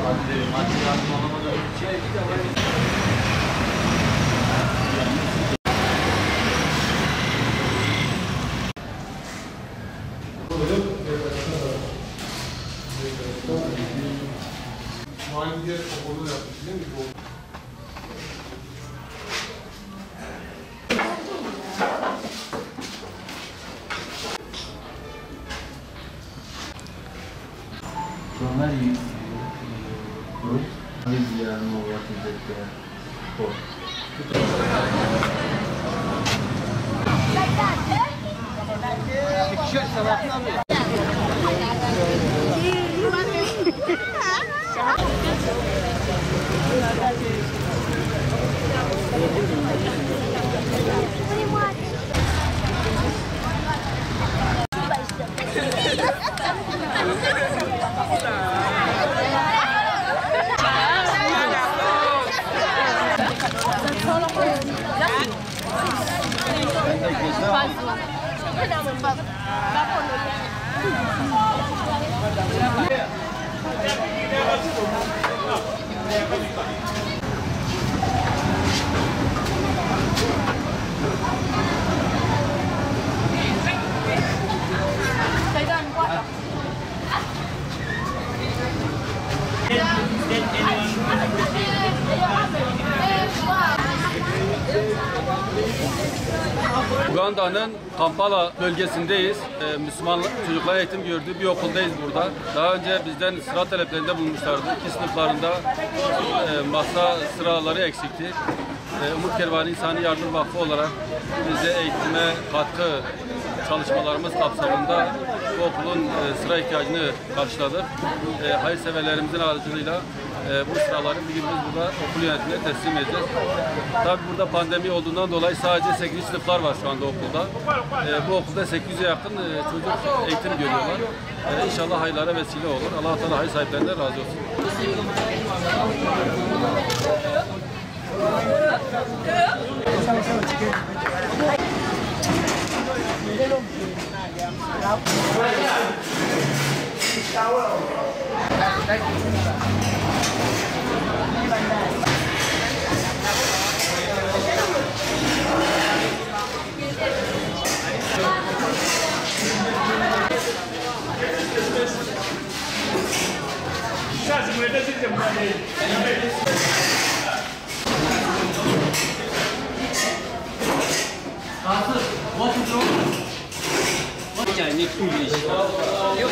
Maddi yardım alamadan şey Hangi kapalı yapmış değil mi? Sonra biz yarın o vakitde o. Uganda'nın Kampala bölgesindeyiz. Müslüman çocuklar eğitim gördüğü bir okuldayız burada. Daha önce bizden sıra taleplerinde bulmuşlardı. 2 sınıflarında masa sıraları eksikti. Umut Kervanı İnsani Yardım Vakfı olarak bize eğitime katkı çalışmalarımız kapsamında bu okulun sıra ihtiyacını karşıladık. Hayırseverlerimizin aracılığıyla bu sıraları bir gün biz burada okul yönetimine teslim edeceğiz. Tabii burada pandemi olduğundan dolayı sadece 8. sınıflar var şu anda okulda. Bu okulda 800'e yakın çocuk eğitim görüyorlar. İnşallah hayırlara vesile olur. Allah-u Teala hayır sahiplerinden razı olsun. Chinese English. You